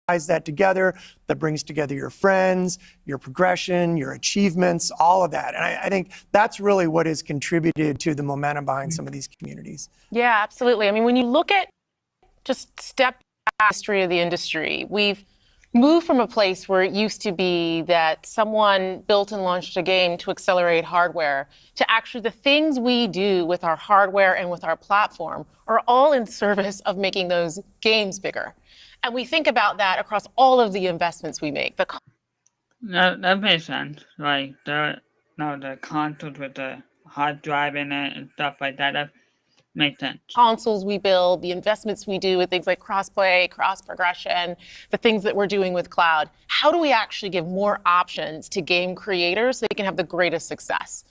that together, that brings together your friends, your progression, your achievements, all of that. And I think that's really what has contributed to the momentum behind some of these communities. Yeah, absolutely. I mean, when you look at just step back history of the industry, we've moved from a place where it used to be that someone built and launched a game to accelerate hardware to actually the things we do with our hardware and with our platform are all in service of making those games bigger. And we think about that across all of the investments we make. That makes sense. Like the consoles with the hard drive in it and stuff like that. That makes sense. Consoles we build, the investments we do with things like cross-play, cross-progression, the things that we're doing with cloud. How do we actually give more options to game creators so they can have the greatest success?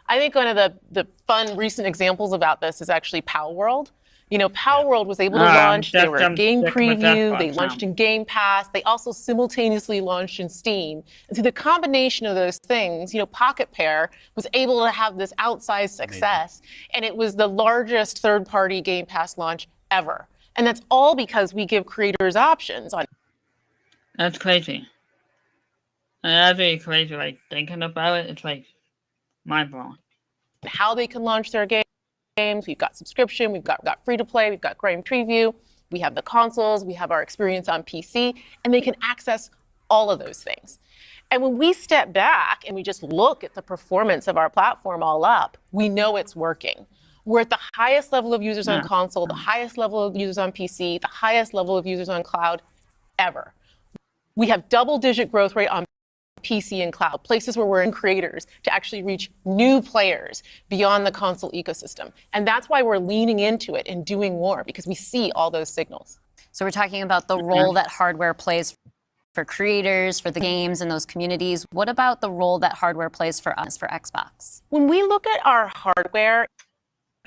I think one of the fun recent examples about this is actually Palworld. You know, Palworld was able to launch, they were game preview, they launched in Game Pass, they also simultaneously launched in Steam. And through the combination of those things, you know, Pocket Pair was able to have this outsized success, and it was the largest third-party Game Pass launch ever. And that's all because we give creators options on. That's crazy. And that's really crazy, like thinking about it, it's like mind-blowing. How they can launch their games. We've got subscription, we've got free to play, we've got game preview, we have the consoles, we have our experience on PC, and they can access all of those things. And when we step back and we just look at the performance of our platform all up, we know it's working. We're at the highest level of users on console, the highest level of users on PC, the highest level of users on cloud ever. We have double-digit growth rate on PC and cloud, places where we're in creators to actually reach new players beyond the console ecosystem. And that's why we're leaning into it and doing more, because we see all those signals. So we're talking about the role that hardware plays for creators, for the games and those communities. What about the role that hardware plays for us, for Xbox? When we look at our hardware,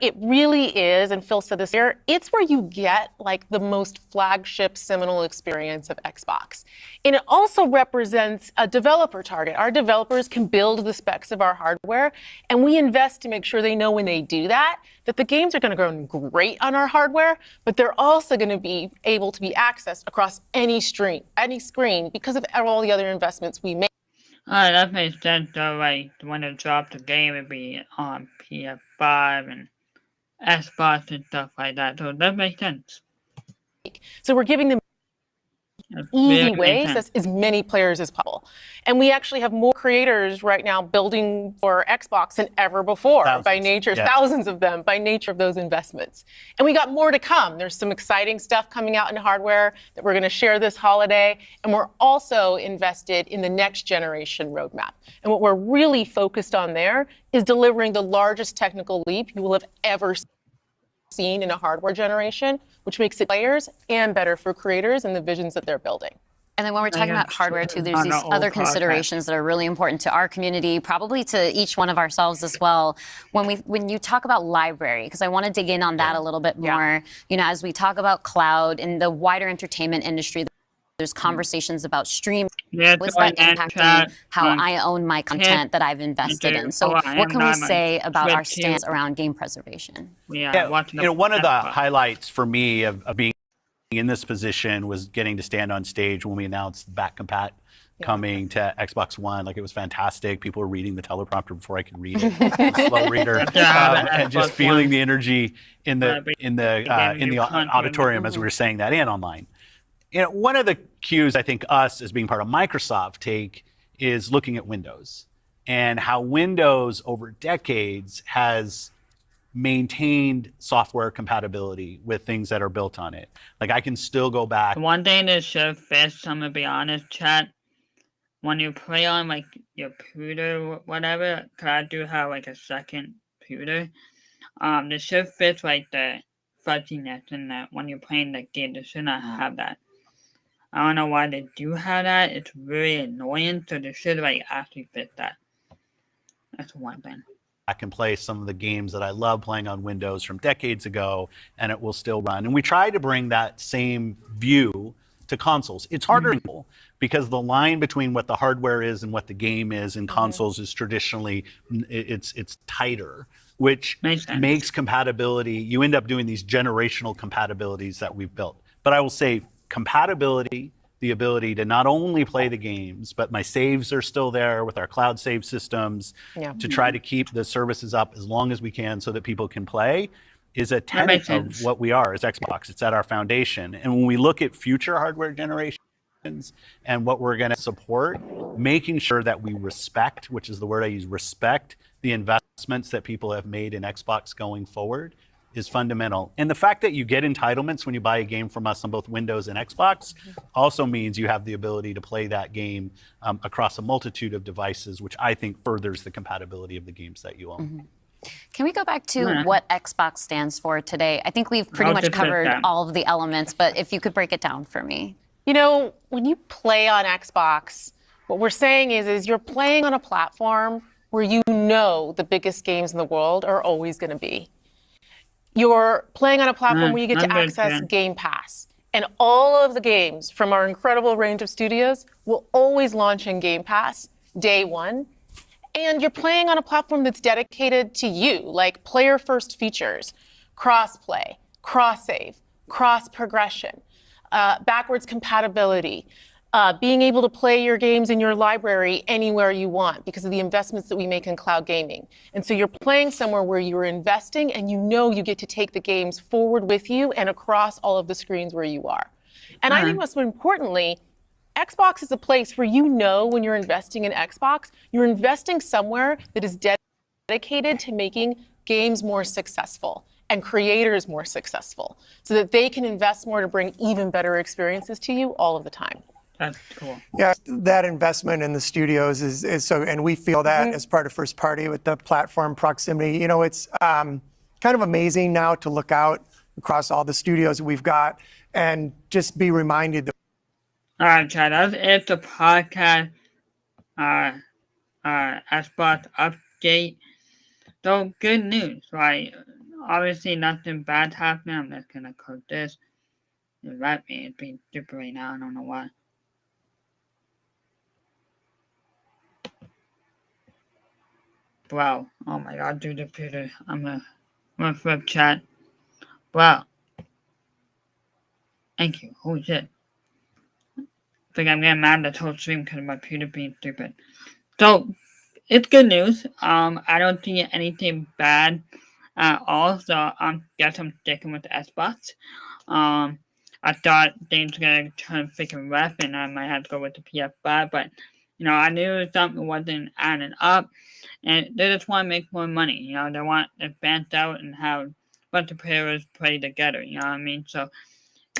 it really is, and Phil said this here, it's where you get like the most flagship seminal experience of Xbox. And it also represents a developer target. Our developers can build the specs of our hardware, and we invest to make sure they know when they do that, that the games are going to run great on our hardware, but they're also going to be able to be accessed across any screen because of all the other investments we make. That makes sense though, like when it drops the game, it'd be on PS5 and Xbox and stuff like that, so that makes sense. So we're giving them easy ways as many players as possible. And we actually have more creators right now building for Xbox than ever before by nature, thousands of them by nature of those investments. And we got more to come. There's some exciting stuff coming out in hardware that we're going to share this holiday. And we're also invested in the next generation roadmap. And what we're really focused on there is delivering the largest technical leap you will have ever seen in a hardware generation, which makes it players and better for creators and the visions that they're building. And then when we're talking about hardware too, there's these other considerations that are really important to our community, probably to each one of ourselves as well. When you talk about library, because I want to dig in on that a little bit more, you know, as we talk about cloud and the wider entertainment industry, there's conversations about stream. What's that impacting how I own my content that I've invested in? So what can we say about our stance around game preservation? Yeah, you know, one of the highlights for me of being in this position was getting to stand on stage when we announced back compat coming to Xbox One. Like, it was fantastic. People were reading the teleprompter before I could read it. Slow reader, and just feeling the energy in the auditorium as we were saying that and online. You know, one of the cues I think us as being part of Microsoft take is looking at Windows and how Windows over decades has maintained software compatibility with things that are built on it. Like, I can still go back. One thing that should fix, I'm gonna be honest, chat, when you play on like your computer or whatever, cause I do have like a second computer, the should fix like the fuzziness in that when you're playing the game, they should not have that. I don't know why they do have that. It's really annoying, so they should like actually fix that. That's one thing. I can play some of the games that I love playing on Windows from decades ago, and it will still run. And we try to bring that same view to consoles. It's harder because the line between what the hardware is and what the game is in consoles is traditionally, it's tighter, which makes compatibility, you end up doing these generational compatibilities that we've built. But I will say compatibility, the ability to not only play the games, but my saves are still there with our cloud save systems to try to keep the services up as long as we can so that people can play is a tenet of what we are as Xbox. It's at our foundation. And when we look at future hardware generations and what we're going to support, making sure that we respect, which is the word I use, respect the investments that people have made in Xbox going forward is fundamental. And the fact that you get entitlements when you buy a game from us on both Windows and Xbox also means you have the ability to play that game across a multitude of devices, which I think furthers the compatibility of the games that you own. Can we go back to what Xbox stands for today? I think we've pretty much covered all of the elements, but if you could break it down for me. You know, when you play on Xbox, what we're saying is you're playing on a platform where you know the biggest games in the world are always going to be. You're playing on a platform where you get to access Game Pass. And all of the games from our incredible range of studios will always launch in Game Pass day one. And you're playing on a platform that's dedicated to you, like player-first features, cross-play, cross-save, cross-progression, backwards compatibility, being able to play your games in your library anywhere you want because of the investments that we make in cloud gaming. And so you're playing somewhere where you're investing and you know you get to take the games forward with you and across all of the screens where you are. And I think most importantly, Xbox is a place where you know when you're investing in Xbox, you're investing somewhere that is dedicated to making games more successful and creators more successful so that they can invest more to bring even better experiences to you all of the time. That's cool. Yeah, that investment in the studios is so, and we feel that as part of first party with the platform proximity. You know, it's kind of amazing now to look out across all the studios we've got and just be reminded that. All right, Chad, it's a podcast, Xbox update. So good news, right? Obviously nothing bad happening. I'm just gonna close this. You let me, it's being stupid right now, I don't know why. Wow, oh my god, dude, the computer. I'm gonna flip chat. Wow. Thank you, holy shit. I think I'm getting mad at the whole stream because of my computer being stupid. So, it's good news. I don't see anything bad at all, so I guess I'm sticking with the Xbox. I thought things were gonna turn freaking rough and I might have to go with the PS5, but you know, I knew something wasn't adding up, and they just want to make more money. You know, they want to balance out and have a bunch of players play together. You know what I mean? So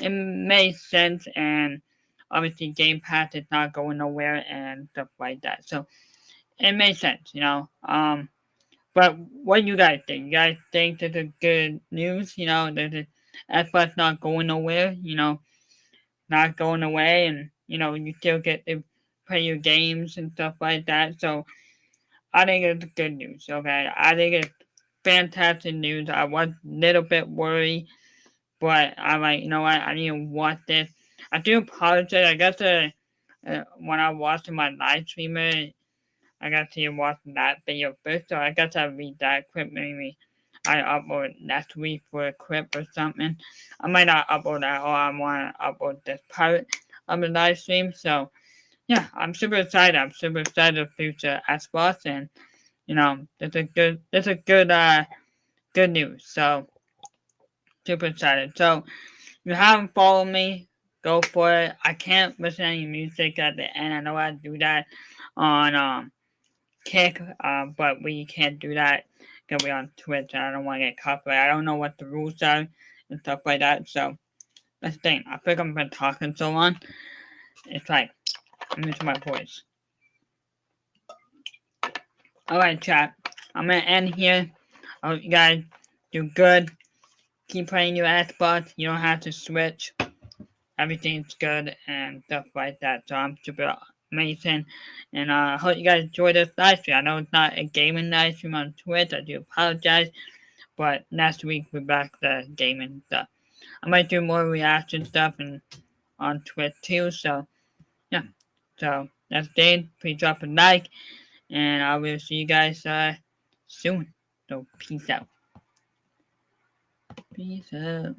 it made sense, and obviously Game Pass is not going nowhere and stuff like that. So it made sense, you know. But what do you guys think? You guys think this is good news? You know, that Xbox not going nowhere, you know, not going away, and, you know, you still get to play your games and stuff like that. So I think it's good news, okay? I think it's fantastic news. I was a little bit worried, but I'm like, you know what? I need to watch this. I do apologize. I guess when I watched my live streamer, I got to watch that video first, so I got to read that clip. Maybe I upload next week for a clip or something. I might not upload that, or I want to upload this part of the live stream. So yeah, I'm super excited. I'm super excited for future Xbox, and you know, it's a good news. So super excited. So if you haven't followed me, go for it. I can't listen to any music at the end. I know I do that on Kick, but we can't do that because we're on Twitch and I don't want to get copyright. I don't know what the rules are and stuff like that. So that's the thing. I think I've been talking so long. It's like I'm missing my voice. Alright, chat. I'm gonna end here. I hope you guys do good. Keep playing your Xbox. You don't have to switch. Everything's good and stuff like that. So I'm super amazing. And I hope you guys enjoy this live stream. I know it's not a gaming live stream on Twitch. I do apologize. But next week we're back to gaming stuff. I might do more reaction stuff and on Twitch too. So yeah. So that's it. Please drop a like. And I will see you guys soon. So peace out. Peace out.